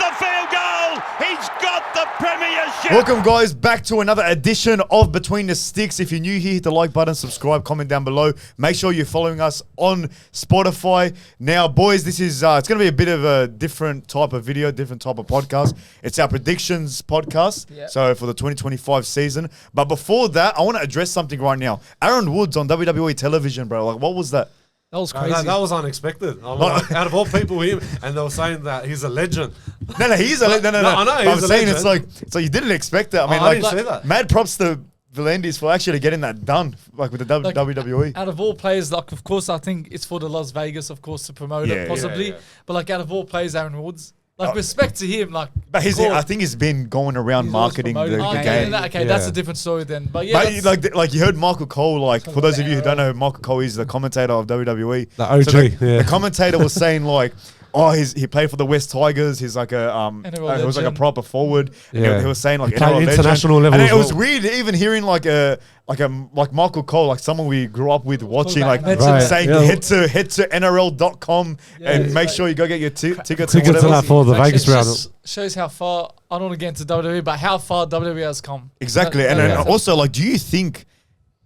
the field goal. He's got the premiership. Welcome, guys, back to another edition of Between the Sticks. If you're new here, hit the like button, subscribe, comment down below. Make sure you're following us on Spotify. Now, boys, this is it's going to be a bit of a different type of video, different type of podcast. It's our predictions podcast, so for the 2025 season. But before that, I want to address something right now. Aaron Woods on WWE television, bro. Like, what was that? That was crazy. That was unexpected. Like, out of all people, him, and they were saying that he's a legend. No, he's a legend. No. I know. I'm saying it's like you didn't expect it. I mean, I didn't say that. Mad props to Valandis for actually getting that done, like with the WWE. Out of all players, like of course, I think it's for the Las Vegas, of course, to promote it possibly. Yeah. But like out of all players, Aaron Woods. Like, respect to him, like... But I think he's been going around marketing the game. That's a different story then. But yeah... But like you heard Michael Cole, like, for those of you who don't know, Michael Cole is the commentator of WWE. The OG, so the commentator was saying, like... Oh, he played for the West Tigers. He's like a he was like a proper forward. Yeah. He was saying like NRL international level. And it was weird even hearing like Michael Cole, like someone we grew up with watching, like saying head to NRL.com and make sure you go get your tickets to that for the Vegas round. Shows how far, I don't want to get into WWE, but how far WWE has come. Exactly. And also, like, do you think,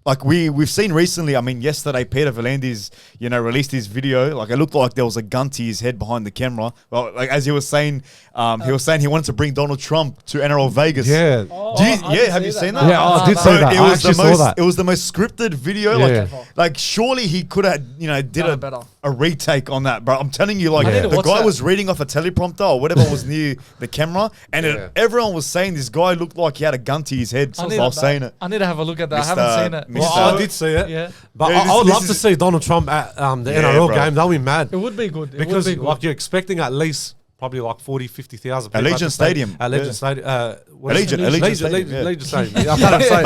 like we've seen recently, I mean, yesterday Peter Valandis, released his video. Like, it looked like there was a gun to his head behind the camera. Well, like as he was saying he wanted to bring Donald Trump to NRL Vegas. Yeah. Have you seen that? Yeah, I did see that. It was the most scripted video. Yeah. Like surely he could have, did a retake on that, bro. I'm telling you, like the guy was reading off a teleprompter or whatever was near the camera, and everyone was saying this guy looked like he had a gun to his head while saying it. I need to have a look at that. I haven't seen it. Well, I did see it. Yeah. But I would love to see Donald Trump at the NRL game. That would be mad. It would be good. Because like you're expecting at least probably like 40, 50,000 people. Allegiant Stadium. Allegiant Stadium. Allegiant Stadium. I can't say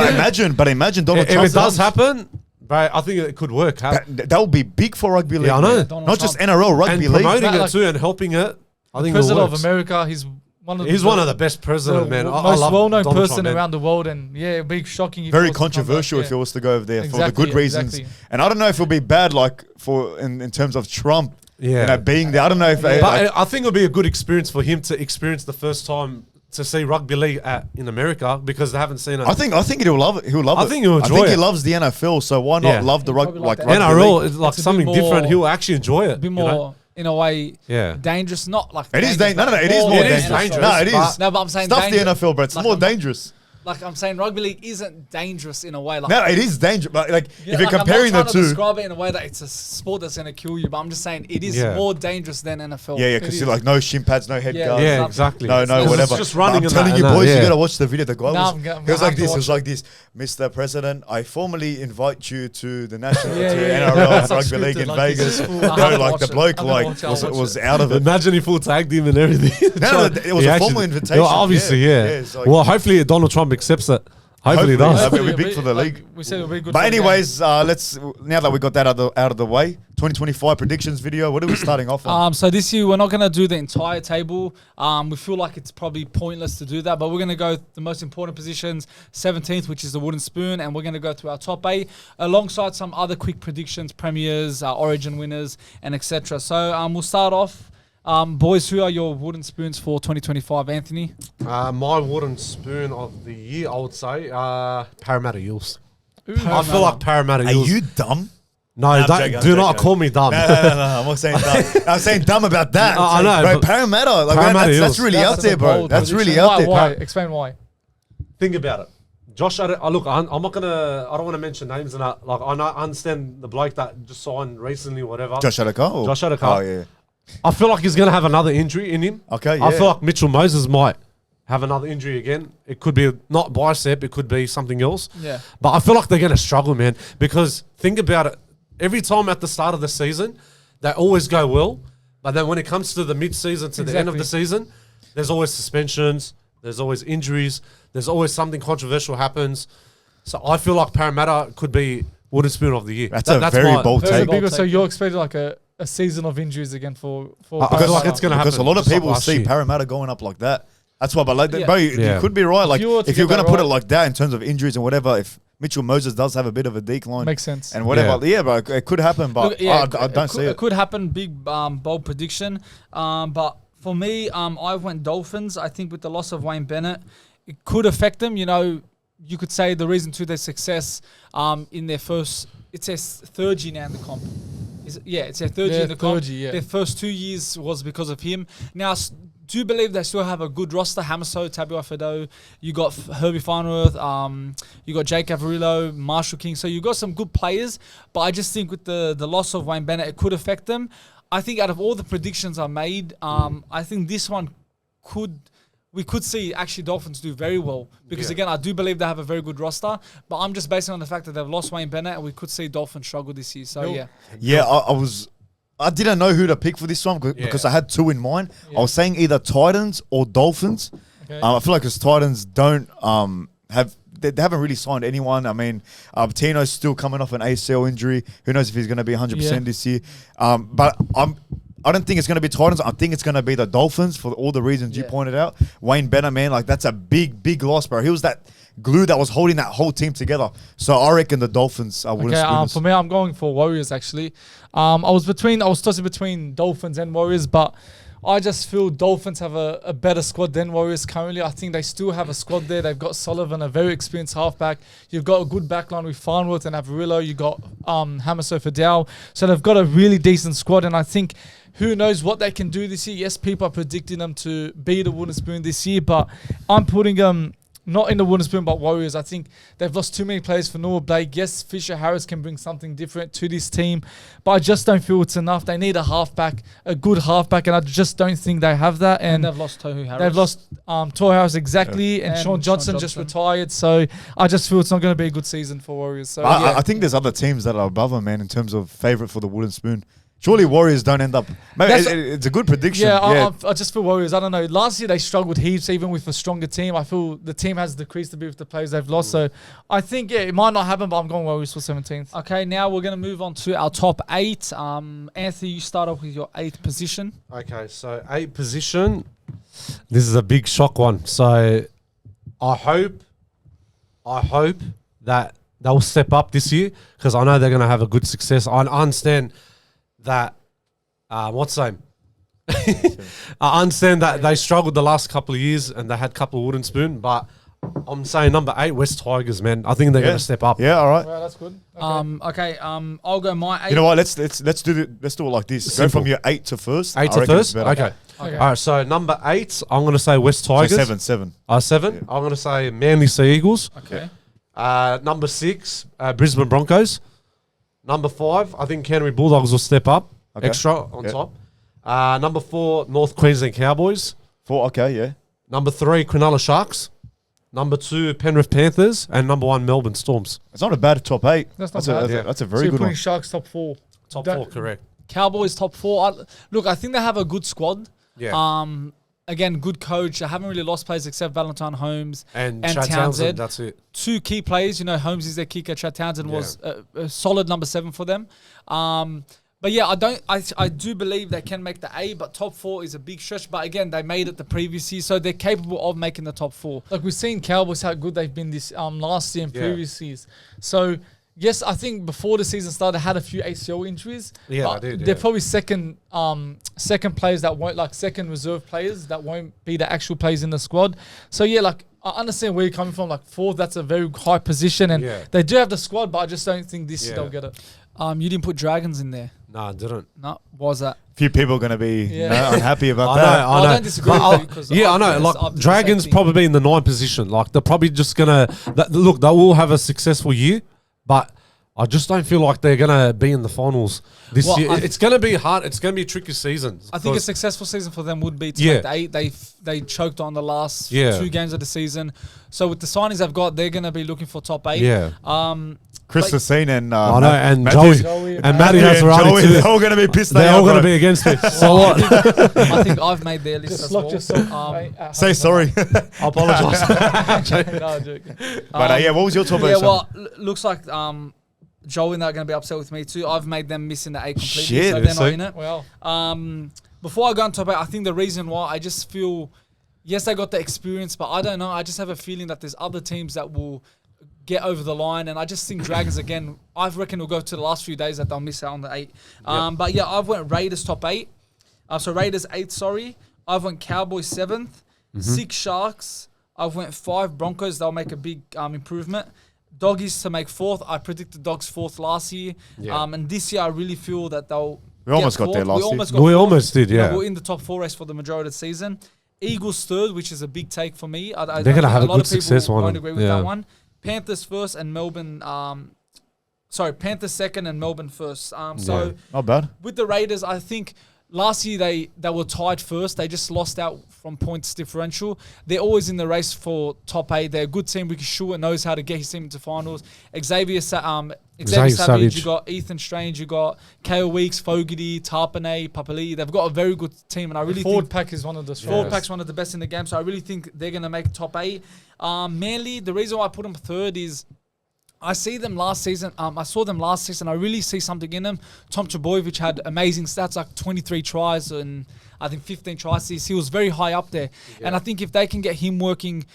But imagine Donald Trump. If it does happen, bro, I think it could work. That would be big for rugby league. Yeah, I know. Not just NRL, rugby league. And promoting it too and helping it. I think President of America, he's one of the best presidents, man. Most well-known person around the world, and it'd be shocking. Very controversial if he was to go over there for the good reasons. And I don't know if it'll be bad, like for in terms of Trump, being there. I don't know if. But I think it'll be a good experience for him to experience the first time to see rugby league in America because they haven't seen it. I think he'll love it. He'll love it. I think he'll enjoy it. I think he loves the NFL, so why not love the rugby? Like NRL is like something different. He'll actually enjoy it. A bit more. In a way, dangerous. Not like it is dangerous. No, it is more dangerous. No, it is. No, but I'm saying stuff the NFL, bro. It's more dangerous. Like I'm saying, rugby league isn't dangerous in a way. Like, no, it is dangerous. But like, if you're comparing the two, I'm not trying to describe it in a way that it's a sport that's going to kill you. But I'm just saying it is more dangerous than NFL. Yeah, because you're like no shin pads, no head guards. Yeah, exactly. No, whatever. It's just running. I'm telling you, boys, you gotta watch the video. The guy was like this. He was like this, Mr. President. I formally invite you to the national NRL rugby league in Vegas. No, like the bloke was out of it. Imagine if we tagged him and everything. No, it was a formal invitation. Obviously, yeah. Well, hopefully Donald Trump accepts it. Hopefully it does. It'll be big for the league. We said it'll be good. But anyways, let's now that we got that out of the way, 2025 predictions video. What are we starting off on? So this year we're not going to do the entire table. We feel like it's probably pointless to do that, but we're going to go the most important positions, 17th, which is the wooden spoon, and we're going to go through our top 8 alongside some other quick predictions, premiers, Origin winners, and etc. So we'll start off. Boys, who are your wooden spoons for 2025, Anthony? My wooden spoon of the year, I would say, Parramatta Eels. I feel like Parramatta Eels. Are you dumb? No, do not call me dumb. No, I'm not saying dumb. I'm saying dumb about that. I know. Bro, Parramatta, like, that's really out there, bro. That's really out there. Why? Explain why. Think about it. Josh, look, I'm not gonna. I don't want to mention names and that. Like, I understand the bloke that just signed recently, whatever. Josh Addo-carr. Josh Addo-carr. Oh yeah. I feel like he's going to have another injury in him. Okay, yeah. I feel like Mitchell Moses might have another injury again. It could be not bicep, it could be something else. Yeah. But I feel like they're going to struggle, man, because think about it. Every time at the start of the season, they always go well. But then when it comes to the mid-season, to the end of the season, there's always suspensions. There's always injuries. There's always something controversial happens. So I feel like Parramatta could be wooden spoon of the year. That's a very bold take. So you're expecting like a season of injuries again for I feel like it's going to happen. Because a lot of people see Parramatta going up like that. That's why, but like, bro, you could be right. Like, if you're going to put it like that in terms of injuries and whatever, if Mitchell Moses does have a bit of a decline, makes sense, and whatever, bro, it could happen, but I don't see it. It could happen. Big bold prediction. But For me, I went Dolphins. I think with the loss of Wayne Bennett, it could affect them. You know, you could say the reason to their success in their first, it's their third year now in the comp. It's their third year in the comp. Their first 2 years was because of him. Now, do believe they still have a good roster. Hamaso, Tabuai Fido, you got Herbie Farnworth, you got Jake Averillo, Marshall King. So you got some good players, but I just think with the loss of Wayne Bennett, it could affect them. I think out of all the predictions I made, I think this one we could see actually Dolphins do very well because again, I do believe they have a very good roster, but I'm just basing on the fact that they've lost Wayne Bennett and we could see Dolphins struggle this year. So I didn't know who to pick for this one because I had two in mind. I was saying either Titans or Dolphins. Okay. I feel like because Titans don't they haven't really signed anyone. I mean, Tino's still coming off an ACL injury. Who knows if he's going to be 100% this year? But I don't think it's going to be Titans. I think it's going to be the Dolphins for all the reasons you pointed out. Wayne Bennett, man, like that's a big loss, bro. He was that glue that was holding that whole team together. So I reckon the Dolphins wouldn't for me, I'm going for Warriors, actually. I was tossing between Dolphins and Warriors, but I just feel Dolphins have a better squad than Warriors currently. I think they still have a squad there. They've got Sullivan, a very experienced halfback. You've got a good backline with Farnworth and Averillo. You've got Hamaso Fidel. So they've got a really decent squad, and I think who knows what they can do this year. Yes, people are predicting them to be the wooden spoon this year, but I'm putting them not in the wooden spoon, but Warriors. I think they've lost too many players for Noah Blake. Yes, Fisher Harris can bring something different to this team, but I just don't feel it's enough. They need a good halfback, and I just don't think they have that. And they've lost Tohu Harris. They've lost Tohu Harris, exactly, and Sean Johnson just retired. So I just feel it's not going to be a good season for Warriors. So I think there's other teams that are above them, man, in terms of favourite for the wooden spoon. Surely Warriors don't end up. Maybe it's a good prediction. I just feel Warriors. I don't know. Last year they struggled heaps, even with a stronger team. I feel the team has decreased a bit with the players they've lost. So I think it might not happen, but I'm going Warriors for 17th. Okay, now we're going to move on to our top 8. Anthony, you start off with your 8th position. Okay, so 8th position. This is a big shock one. So I hope that they'll step up this year because I know they're going to have a good success. I understand that what's the name? I understand that they struggled the last couple of years and they had a couple of wooden spoon, but I'm saying number 8, West Tigers, man. I think they're going to step up. Yeah, all right. Well, that's good. I'll go my 8. You know what? Let's do it like this. Simple. Go from your 8 to first. 8 to first. Okay. All right. So number 8, I'm going to say West Tigers. So 7. 7. Yeah. I'm going to say Manly Sea Eagles. Okay. Number 6, Brisbane Broncos. Number 5, I think Canterbury Bulldogs will step up extra on top. Number 4, North Queensland Cowboys. 4, okay, yeah. Number 3, Cronulla Sharks. Number 2, Penrith Panthers. And number 1, Melbourne Storms. It's not a bad top 8. That's not bad. That's a So very you're good putting one. Sharks top 4. Top 4, correct. Cowboys top 4. Look, I think they have a good squad. Yeah. Again, good coach. I haven't really lost players except Valentine Holmes and Chad Townsend. That's it. 2 key players. You know, Holmes is their kicker. Chad Townsend was a solid number 7 for them. But yeah, I do believe they can make the A, but top 4 is a big stretch. But again, they made it the previous year, so they're capable of making the top 4. Like we've seen Cowboys how good they've been this last year and previous years. So yes, I think before the season started, they had a few ACL injuries. Yeah, I did. They're probably second players that won't, like second reserve players that won't be the actual players in the squad. So yeah, like I understand where you're coming from. Like 4th, that's a very high position, and they do have the squad, but I just don't think this year they'll get it. You didn't put Dragons in there. No, I didn't. No, what was that? Few people are going to be unhappy about that. I know. I don't disagree with you because I know. Like Dragons probably in the 9th position. Like they're probably just gonna look. They will have a successful year, but I just don't feel like they're gonna be in the finals this year. It's gonna be hard. It's gonna be a tricky season. I think a successful season for them would be to make the 8. They choked on the last 2 games of the season. So with the signings they've got, they're gonna be looking for top 8. Yeah. Chris Racine and I know, and Matthew, Joey and Matty has already too. They're all going to be pissed. They're all going to be against me. So what? I think I've made their list as well. Say sorry. I apologise. No, joking. But what was your top 8? Yeah, well, looks like Joey and they're going to be upset with me too. I've made them miss in the 8 completely, Shit, so they're not in it. Well, before I go on top 8, I think the reason why I just feel, yes, they got the experience, but I don't know. I just have a feeling that there's other teams that will get over the line, and I just think Dragons again. I reckon will go to the last few days that they'll miss out on the 8. But yeah, I've went Raiders top 8. So Raiders 8. Sorry, I've went Cowboys 7th, 6 Sharks. I've went 5 Broncos. They'll make a big improvement. Doggies to make 4th. I predicted Dogs 4th last year. Yeah. And this year I really feel that they'll. We almost got there last year. We almost did, You know, yeah. we're in the top 4 race for the majority of the season. Eagles 3rd, which is a big take for me. They're going to have a good success on. on Won't them. agree with that one. Panthers 1st and Melbourne. Panthers 2nd and Melbourne 1st. So Not bad. with the Raiders, I think last year they were tied first. They just lost out from points differential. They're always in the race for top 8. They're a good team. Ricky Stewart knows how to get his team into finals. Xavier Savage, you got Ethan Strange, you got Kale Weeks, Fogarty, Tarpanay, Papali. They've got a very good team, and I really Forward think pack is one of the forward strongest. pack's one of the best in the game. So I really think they're going to make top 8. Manly, the reason why I put them 3rd is I see them last season. I saw them last season. I really see something in them. Tom Trbojevic had amazing stats, like 23 tries and I think 15 tries. He was very high up there. Yeah. And I think if they can get him working,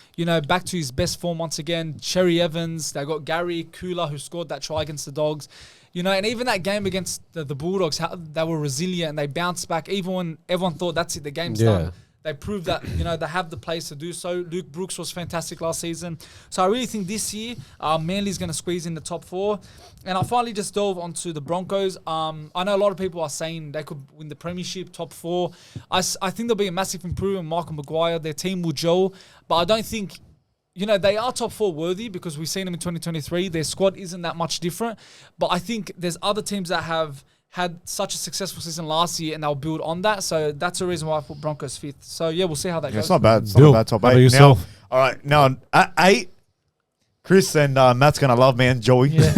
back to his best form once again, Cherry Evans, they got Gary Kula who scored that try against the Dogs. And even that game against the Bulldogs, how they were resilient and they bounced back even when everyone thought that's it, the game's done. They proved that, they have the players to do so. Luke Brooks was fantastic last season. So I really think this year, Manly's going to squeeze in the top 4. And I finally just dove onto the Broncos. I know a lot of people are saying they could win the premiership, top 4. I think there'll be a massive improvement. Michael Maguire, their team will gel. But I don't think, they are top 4 worthy because we've seen them in 2023. Their squad isn't that much different. But I think there's other teams that have had such a successful season last year and they'll build on that. So that's the reason why I put Broncos 5th. So yeah, we'll see how that goes. It's not bad. It's not a bad top 8. Yourself? Now, all right. Now, at 8, Chris and Matt's going to love me and Joey. Yeah.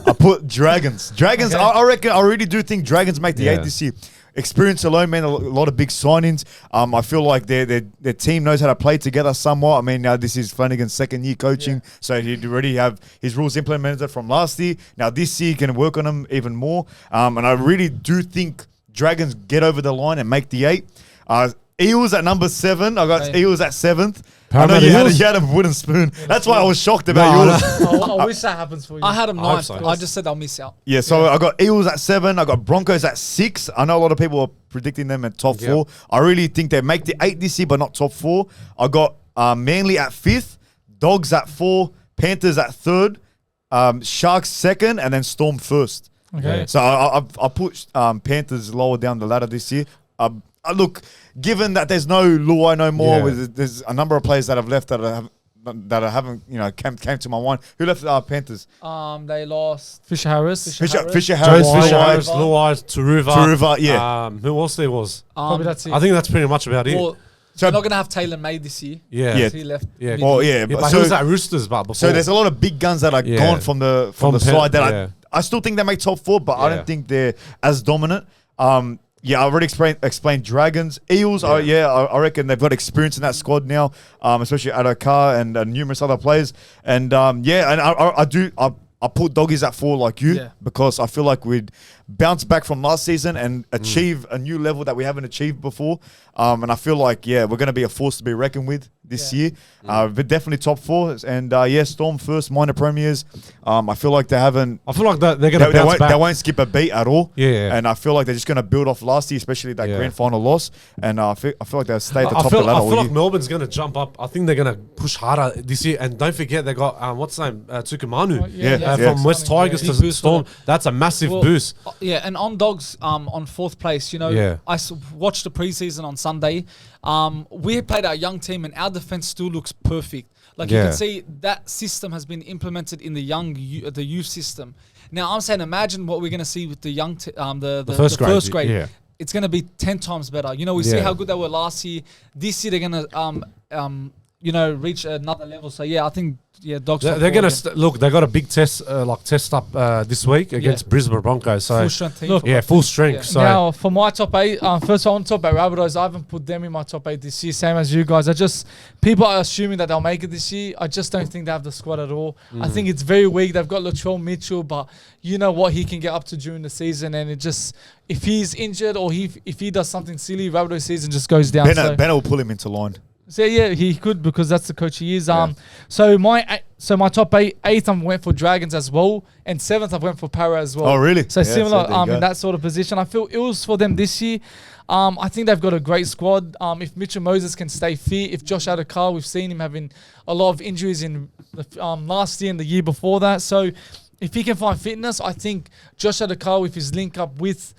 I put Dragons. Dragons, okay. I reckon, I really do think Dragons make the 8 this year. Experience alone, man, a lot of big signings. I feel like their team knows how to play together somewhat. I mean, now this is Flanagan's 2nd year coaching, so he'd already have his rules implemented from last year. Now this year, he can work on them even more. And I really do think Dragons get over the line and make the 8. Eels at number 7. I got Eels at 7th. I know you had a wooden spoon. That's why I was shocked about yours. I wish that happens for you. I had them 9th. So. I just said they'll miss out. Yeah, so I got Eels at 7. I got Broncos at 6. I know a lot of people are predicting them at top 4. I really think they make the 8 this year, but not top 4. I got Manly at 5th, Dogs at 4, Panthers at 3rd, Sharks 2nd, and then Storm 1st. Okay. So I put Panthers lower down the ladder this year. Look, given that there's no Luai no more, there's a number of players that have left that I haven't came to my mind. Who left Panthers? They lost Fisher Harris, Fisher Harris, Luai, Turuva. Yeah. Who else there was? Probably that's it. I think that's pretty much about it. So they're not going to have Taylor May this year. Yeah. He left. Yeah. Well, yeah. But he was at Roosters, but before. So there's a lot of big guns that are gone from the side that I still think they make top 4, but I don't think they're as dominant. I already explained Dragons. Eels, I reckon they've got experience in that squad now, especially addo-carr and numerous other players. And I put Doggies at 4 like you because I feel like we'd bounce back from last season and achieve a new level that we haven't achieved before. And I feel like, we're going to be a force to be reckoned with this year. But definitely top 4. And, Storm 1st, minor premiers. I feel like they haven't... I feel like they're going to bounce back. They won't skip a beat at all. Yeah. And I feel like they're just going to build off last year, especially that grand final loss. And I feel like they'll stay at the top of the ladder. I feel like Melbourne's going to jump up. I think they're going to push harder this year. And don't forget, they got, what's his name? Tukumanu. From West Tigers to Storm. That's a massive boost. And on Dogs, on 4th place, I watched the preseason on Sunday. We played our young team and our defense still looks perfect. Like you can see that system has been implemented in the youth system. Now I'm saying, imagine what we're going to see with the young, the first grade. Yeah. It's going to be 10 times better. We see how good they were last year. This year they're going to, reach another level. So I think Dogs. They're going to look. They got a big test up this week against Brisbane Broncos. So full strength team. Full strength. Yeah. So now for my top 8, first I want to talk about Rabbitohs. I haven't put them in my top 8 this year, same as you guys. People are assuming that they'll make it this year. I just don't think they have the squad at all. I think it's very weak. They've got Latrell Mitchell, but you know what he can get up to during the season, and if he's injured or if he does something silly, Rabbitohs season just goes down. Bennett will pull him into line. So yeah, he could because that's the coach he is. So my top eighth I went for Dragons as well, and seventh I went for Para as well. Oh, really? So Yeah, similar so there you go. in that sort of position. I feel Eels for them this year. I think they've got a great squad. If Mitchell Moses can stay fit, if Josh addo-carr, we've seen him having a lot of injuries in the, last year and the year before that. So if he can find fitness, I think Josh addo-carr with his link up with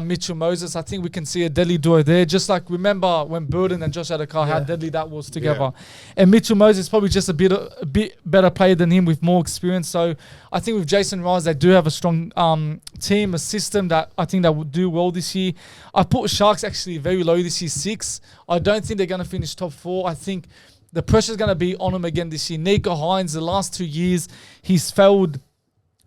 Mitchell Moses, I think we can see a deadly duo there. Just like remember when Burden and Josh addo-carr, how deadly that was together. And Mitchell Moses is probably just a bit better player than him with more experience. So I think with Jason Rice, they do have a strong team, a system that I think that would do well this year. I put Sharks actually very low this year, 6. I don't think they're going to finish top 4. I think the pressure's going to be on them again this year. Nico Hines, the last 2 years, he's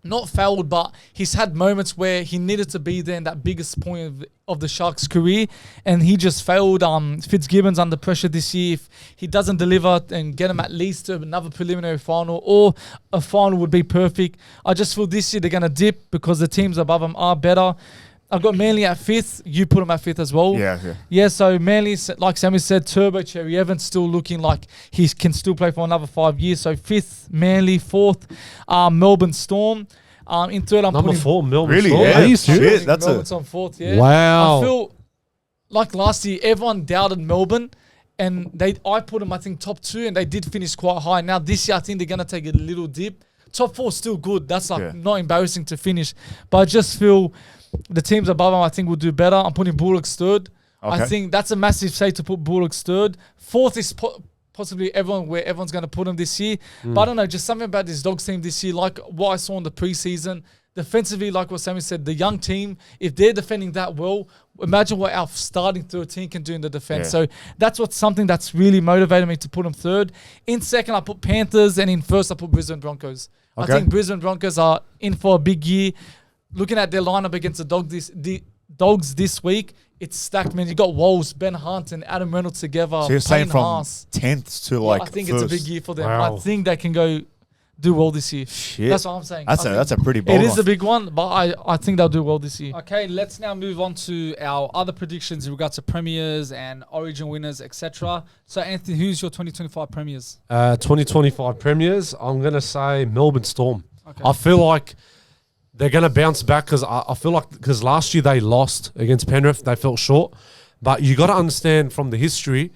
not failed, but he's had moments where he needed to be there in that biggest point of the Sharks' career, and he just failed. Fitzgibbon's under pressure this year. If he doesn't deliver and get him at least to another preliminary final or a final would be perfect. I just feel this year they're going to dip because the teams above them are better. I've got Manly at 5th. You put him at 5th as well. Yeah, so Manly, like Sammy said, Turbo Cherry Evans still looking like he can still play for another 5 years. So 5th, Manly. 4th, Melbourne Storm. In 3rd, I'm Number putting 4, Melbourne Really? Storm. Yeah. Are you serious? Shit, that's Melbourne's on 4th, yeah. Wow. I feel like last year, everyone doubted Melbourne. And I put them, I think, top 2, and they did finish quite high. Now, this year, I think they're going to take a little dip. Top 4 is still good. That's not embarrassing to finish. But I just feel the teams above them, I think, will do better. I'm putting Bulldogs 3rd. Okay. I think that's a massive say to put Bulldogs 3rd. 4th is possibly where everyone's going to put them this year. But I don't know, just something about this Dogs team this year, like what I saw in the preseason. Defensively, like what Sammy said, the young team, if they're defending that well, imagine what our starting 13 can do in the defense. So that's something that's really motivated me to put them 3rd. In 2nd, I put Panthers, and in 1st, I put Brisbane Broncos. Okay. I think Brisbane Broncos are in for a big year. Looking at their lineup against the Dogs this week, it's stacked, man. You got Walls, Ben Hunt, and Adam Reynolds together. So you're saying Payne from Haas. 10th to like I think 1st. it's a big year for them. Wow. I think they can do well this year. Shit. That's what I'm saying. That's a pretty bold It is one. a big one, but I think they'll do well this year. Okay, let's now move on to our other predictions in regards to premiers and origin winners, etc. So, Anthony, who's your 2025 premiers? 2025 premiers, I'm going to say Melbourne Storm. Okay. I feel like they're going to bounce back because I feel like because last year they lost against Penrith, they fell short. But you got to understand from the history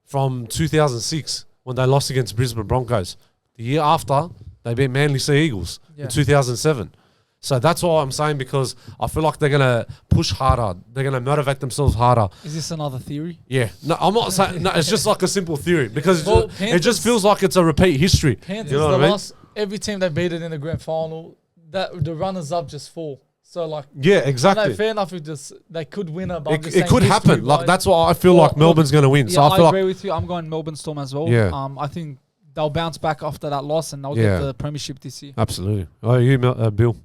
from 2006 when they lost against Brisbane Broncos. The year after, they beat Manly Sea Eagles in 2007. So that's what I'm saying because I feel like they're going to push harder. They're going to motivate themselves harder. Is this another theory? Yeah. No, I'm not saying... No, it's just like a simple theory because Well, it just feels like it's a repeat history. Panthers, You know what I mean? every team they beat it in the grand final, that the runners-up just fall. So, like... Yeah, I know, exactly. fair enough if they could win it, but I'm just It saying could happen. history-wise- Like that's why I feel like Melbourne's going to win. Yeah, So I feel I agree like with you. I'm going Melbourne Storm as well. Yeah. I think they'll bounce back after that loss and they'll Yeah. get the premiership this year. absolutely. Oh, you, Bill?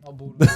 Not Bulldogs.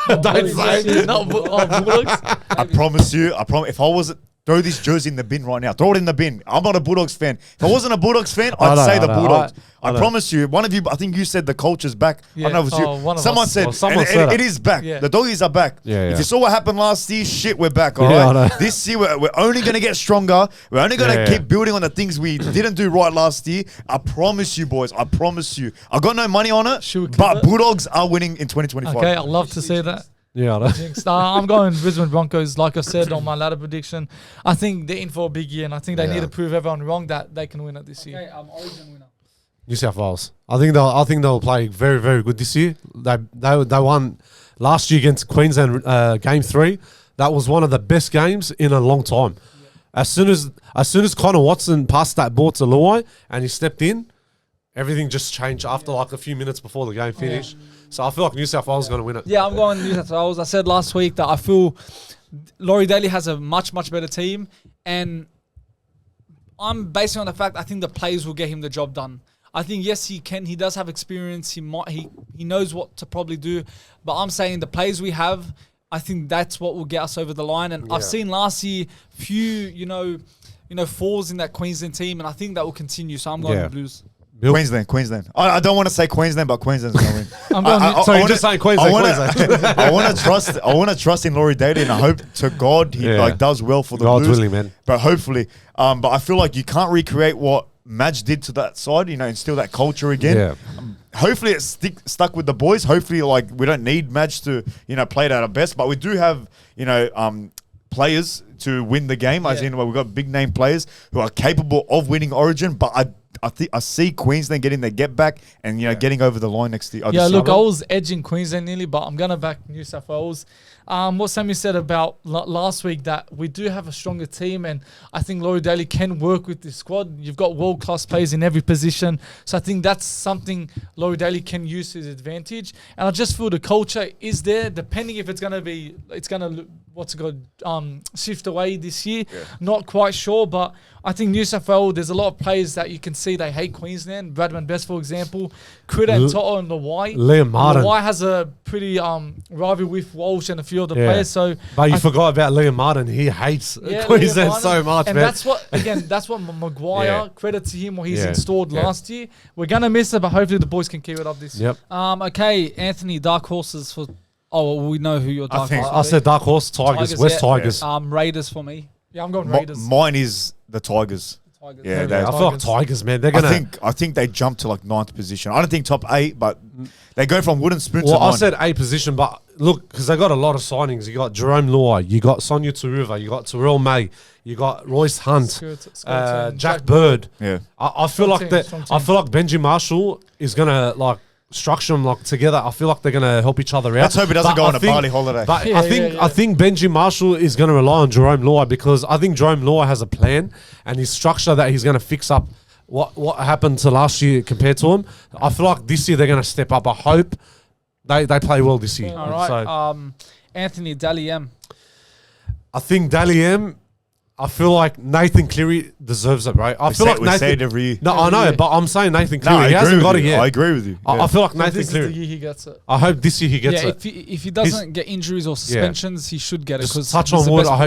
Don't say it. Bulldogs. I promise you. If I was throw this jersey in the bin right now, throw it in the bin. I'm not a Bulldogs fan. If I wasn't a Bulldogs fan, I'd say the Bulldogs. I promise you. One of you, I think you said the culture's back. I don't know if it was one you. of Someone us. said, Well, someone and said it it. is back. Yeah. The doggies are back. Yeah, If you saw what happened last year, shit, we're back. All Yeah, I right. know. This year, we're only going to get stronger. We're only going to Yeah. keep building on the things we didn't do right last year. I promise you, boys. I promise you. I got no money on it, Should we clip but it? Bulldogs are winning in 2025. Okay, I'd love to see that. Yeah, I know. I'm going Brisbane Broncos, like I said on my ladder prediction. I think they're in for a big year, and I think they need to prove everyone wrong that they can win it this year. Okay, origin winner. New South Wales. I think they'll play very, very good this year. They won last year against Queensland game 3. That was one of the best games in a long time. Yeah. As soon as Connor Watson passed that ball to Luai and he stepped in, everything just changed after like a few minutes before the game finished. So I feel like New South Wales is going to win it. Yeah, I'm going New South Wales. I said last week that I feel Laurie Daly has a much, much better team. And I'm basing on the fact I think the players will get him the job done. I think, yes, he can. He does have experience. He knows what to probably do. But I'm saying the players we have, I think that's what will get us over the line. And I've seen last year few, falls in that Queensland team. And I think that will continue. So I'm going the Blues. Bill? Queensland. I don't want to say Queensland, but Queensland's going to win. I'm going. So you're just saying Queensland, Queensland. I want to trust in Laurie Daly, and I hope to God he does well for the God's Blues. willing, man. But hopefully, but I feel like you can't recreate what Madge did to that side. Instill that culture again. Yeah. Hopefully it's stuck with the boys. Hopefully, like, we don't need Madge to play it at our best, but we do have players to win the game. As in, we've got big name players who are capable of winning Origin. But I see Queensland getting their get back and getting over the line next year. Yeah, look, I was edging Queensland nearly, but I'm gonna back New South Wales. What Sammy said about last week, that we do have a stronger team, and I think Laurie Daly can work with this squad. You've got world-class players in every position, so I think that's something Laurie Daly can use to his advantage. And I just feel the culture is there, depending if it's gonna shift away this year. Not quite sure, but I think New South Wales, there's a lot of players that you can see they hate Queensland. Bradman Best, for example, Critter and Toto and Lawai. Liam Martin. Lawai has a pretty rivalry with Walsh and a few other players. So, but you forgot about Liam Martin. He hates Queensland so much, and man. that's what Maguire, credit to him, what he's installed last year. We're gonna miss it, but hopefully the boys can keep it up this year. Okay, Anthony, dark horses for. Oh, well, we know who your dark horse. I said dark horse, Tigers, West Tigers. Raiders for me. Yeah, I'm going Raiders. Mine is the Tigers. Yeah, I feel like Tigers, man. They're gonna. I think they jump to like 9th position. I don't think top 8, but they go from wooden spoon to Well, 9. I said 8 position, but look, because they got a lot of signings. You got Jerome Luai, you got Sonia Turuva, you got Terrell May, you got Royce Hunt, Jack Bird. Yeah, I feel like that. I feel like Benji Marshall is gonna like structure them like together. I feel like they're gonna help each other out. Let's hope he doesn't go on a Bali holiday. But I think Benji Marshall is gonna rely on Jerome Luai, because I think Jerome Luai has a plan and his structure that he's gonna fix up what happened to last year compared to him. I feel like this year they're gonna step up. I hope they play well this year. All right, Anthony, Dally M. I think Dally M. I feel like Nathan Cleary deserves it, bro. I feel like we say it every year. No, I know, but I'm saying Nathan Cleary. No, he hasn't got it you. yet. I agree with you. I feel like Nathan this Cleary. is the year he gets it. I hope this year he gets it. If he doesn't get injuries or suspensions, he should get it. Just touch on wood. I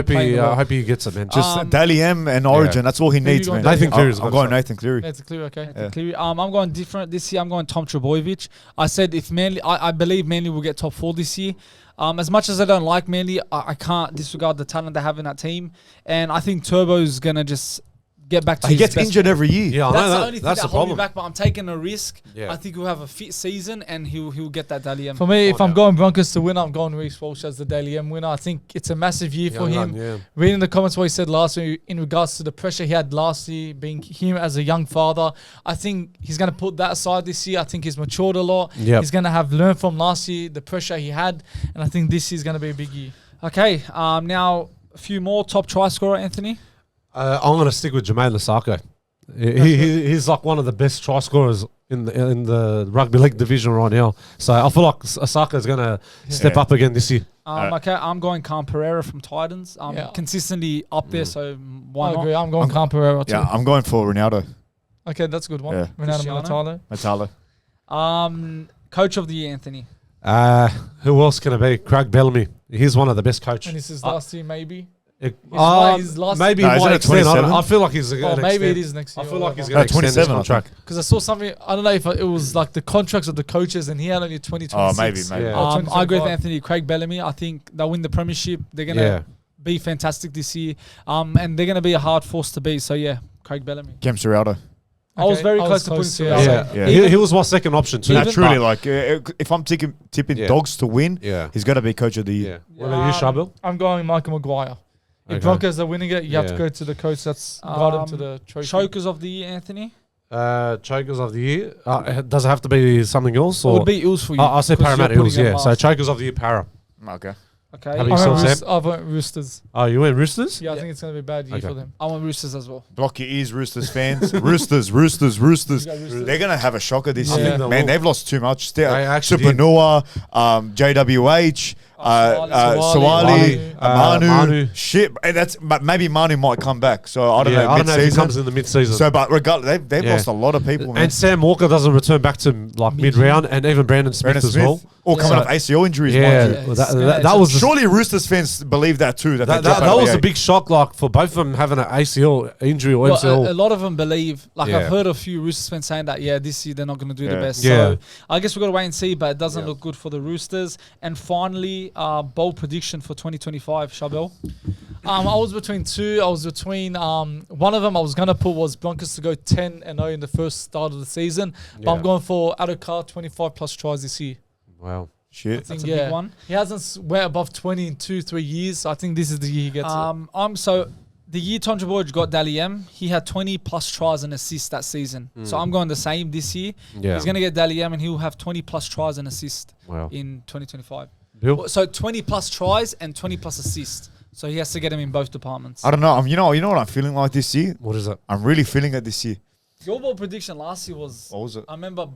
hope he gets it, man. Just Dally M and Origin. That's all he needs, you man. going? Nathan Cleary. I'm going Nathan Cleary. Nathan Cleary, okay. Nathan Cleary. I'm going different this year. I'm going Tom Trebojevic. I said if Manly, I believe Manly will get top 4 this year. As much as I don't like Manly, I can't disregard the talent they have in that team, and I think Turbo's gonna just get back to He his gets best injured every year. Yeah, I That's know the that. only thing That's that the holds me problem. back, but I'm taking a risk. Yeah. I think he'll have a fit season and he'll get that Dally M. For me, if I'm going Broncos to win, I'm going Reece Walsh as the Daily M winner. I think it's a massive year for him. Reading the comments what he said last year in regards to the pressure he had last year, being him as a young father, I think he's going to put that aside this year. I think he's matured a lot. Yep. He's going to have learned from last year, the pressure he had, and I think this is going to be a big year. Okay, now a few more. Top try scorer, Anthony? I'm going to stick with Jermaine Lasaka. He's like one of the best try scorers in the rugby league division right now. So I feel like Asaka is going to step up again this year. Okay, I'm going Khan Pereira from Titans. Consistently up there, so why I not? agree. I'm going Khan Pereira too. Yeah, I'm going for Ronaldo. Okay, that's a good one. Yeah. Ronaldo Matalo. Coach of the year, Anthony. Who else can it be? Craig Bellamy. He's one of the best coaches. And this is last year, maybe. Maybe No, he isn't might it extend. 27? I feel like he's going to Maybe it is next year. I feel like he's going to extend his 27, I contract. Because I saw something, I don't know if it was like the contracts of the coaches, and he had only 2026. Oh, maybe. Yeah. I agree with Anthony. Craig Bellamy. I think they'll win the premiership. They're gonna be fantastic this year. And they're gonna be a hard force to beat. So yeah, Craig Bellamy. Cam Serraldo. I was very close to putting yeah. Serraldo. He was my second option too. Truly, like, if I'm tipping dogs to win, he's got to be coach of the year. What about you, Shabil? I'm going Michael Maguire. If Broncos are winning it, you have to go to the coach that's got him to the trophy. Chokers of the year, Anthony. Chokers of the year. Does it have to be something else? It Or would be Eels for you. I'll say 'cause Parramatta you're Eels, putting them yeah. So last. chokers of the year, Para. Okay. Okay. How about yourself, Sam? I went Roosters. Oh, you went Roosters? Yeah, I think it's going to be a bad year for them. I want Roosters as well. Block your ears, Roosters fans. Roosters. They're going to have a shocker this I year. think they Man, will. they've lost too much. actually Supernua, JWH, Sawali, Manu. Shit. And but maybe Manu might come back. So I don't know. I don't know if he comes Mid-season. in the mid-season. So, but regardless, they've lost a lot of people, man. And Sam Walker doesn't return back to like mid-round, and even Brandon Smith Brandon as well. Or coming off ACL injuries, mind you. Yeah, well, that was Surely Roosters fans believe that too. That was a big shock, like for both of them having an ACL injury or Well, MCL. a lot of them believe, like Yeah. I've heard a few Roosters fans saying that, this year they're not going to do the best. Yeah. So I guess we've got to wait and see, but it doesn't look good for the Roosters. And finally, bold prediction for 2025, Chabel. I was between two. I was between one of them I was gonna put was Broncos to go 10-0 in the first start of the season, but I'm going for addo-carr 25 plus tries this year. Wow. Shit. That's a big one. He hasn't went above 20 in 2-3 years. So I think this is the year he gets it. So the year Tonja Boyd got Dally M, he had 20 plus tries and assists that season. So I'm going the same this year. Yeah. He's going to get Dally M and he'll have 20 plus tries and assists Wow. in 2025. Bill? So 20 plus tries and 20 plus assists. So he has to get him in both departments. I don't know. You know what I'm feeling like this year? What is it? I'm really feeling it this year. Your ball prediction last year was, What was it? I remember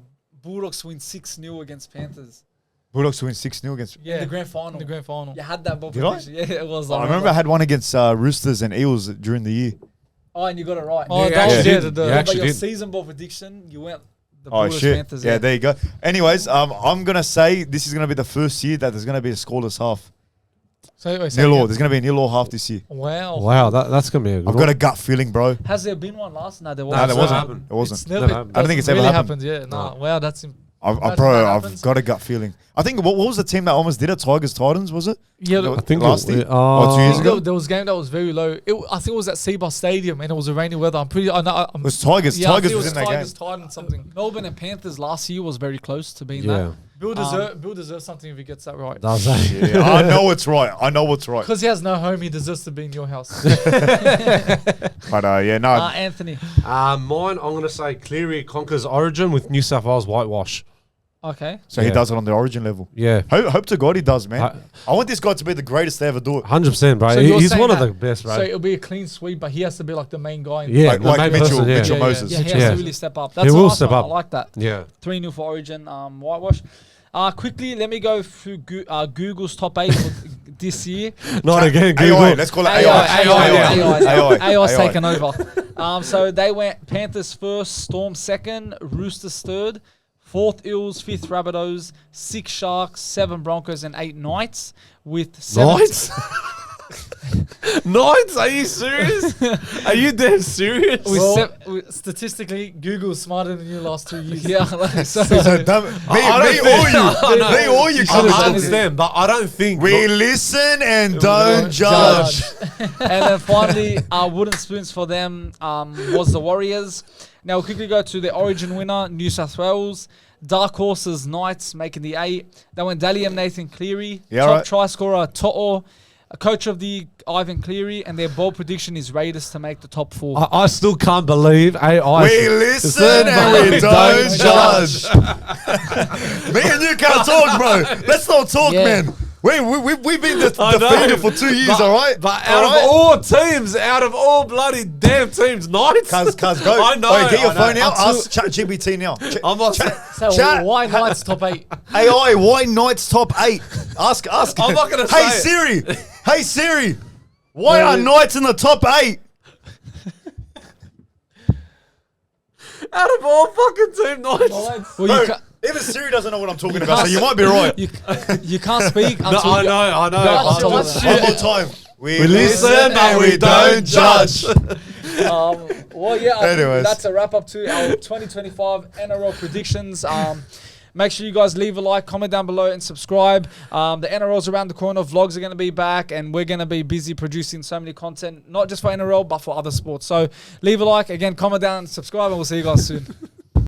Bulldogs win 6-0 against Panthers. Bulldogs win 6-0 against. In the grand final. In the grand final. You had that ball Did I? prediction. Yeah, it was. I remember I had one against Roosters and Eels during the year. Oh, and you got it right. Oh, Yeah, that was actually yeah, did. the- Yeah, But actually your did. season ball prediction, you went the Oh Bulldogs shit! Panthers. Yeah, there you go. Anyways, I'm gonna say this is gonna be the first year that there's gonna be a scoreless half. So, wait, Nil all. There's gonna be a nil all half this year. Wow. Wow, that's gonna be a good I've got a gut feeling, bro. Has there been one last? No, there No, wasn't. there never wasn't. happened. It wasn't. It's never, Never happened. I don't think it's doesn't ever really happened. Yeah, no. Wow, that's I've happens. got a gut feeling. I think what was the team that almost did it? Tigers Titans, was it? yeah. No, I think last year? oh, 2 years ago? There was a game that was very low. I think it was at Seabus Stadium and it was a rainy weather. I'm pretty. I know. It was Tigers. Yeah, I Tigers think it was in that game. Tigers, Titans, something. Melbourne and Panthers last year was very close to being Yeah. that. Bill deserves something if he gets that right. That was it. Yeah, I know it's right. I know what's right. Because he has no home, he deserves to be in your house. But yeah, no. Anthony. Mine, I'm gonna say Cleary conquers Origin with New South Wales whitewash. Okay. So he Yeah. does it on the Origin level. Yeah. Hope to God he does, man. I want this guy to be the greatest to ever do it. 100%, bro. So you're He's saying one of that- the best, bro. So it'll be a clean sweep, but he has to be like the main guy. Yeah. Like, the like main Mitchell, person, yeah. Mitchell Yeah, Moses. Yeah, he has Yeah. to really step up. That's He a will nice step one. up. I like that. Yeah. 3-0 for Origin whitewash. Quickly, let me go through Google's top 8 for this year. Not again, AI, Google. let's call it AI's AI. taken over. So they went Panthers first, Storm second, Roosters third, 4th Eels, 5th Rabbitohs, 6 Sharks, 7 Broncos, and 8 Knights with 7. Knights? Knights? Are you serious? Are you dead serious? Statistically, Google's smarter than you last 2 years. Yeah, like, so, Me or you I come understand, but I don't think. We listen and don't judge. and then finally, wooden spoons for them was the Warriors. Now we'll quickly go to the Origin winner, New South Wales. Dark Horses, Knights making the 8. They went Dally M, Nathan Cleary. Yeah, Top right. try scorer, To'o. A coach of the Ivan Cleary. And their bold prediction is Raiders to make the top 4. I still can't believe AI. We listen and we don't judge. Me and you can't talk, bro. Let's not talk, Yeah. man. We've been I know. defeated for 2 years, all right? But out of all bloody damn teams, Knights. Cuz, go. I know. Wait, get your I know. phone out. Until- Ask ChatGPT now. I'm not. So Chat. why Knights top 8? AI, why Knights top 8? Ask. I'm not gonna Hey say Siri. Hey Siri. Why are Knights in the top 8? Out of all fucking team Knights. Well, Bro, you, even Siri doesn't know what I'm talking about, so you might be right. you can't speak No, until I you- know. until One the- One more time. We listen and we don't judge. Well, yeah, I think Anyways. that's a wrap up to our 2025 NRL predictions. Make sure you guys leave a like, comment down below, and subscribe. The NRL's around the corner. Vlogs are going to be back, and we're going to be busy producing so many content, not just for NRL, but for other sports. So leave a like, again, comment down, subscribe, and we'll see you guys soon.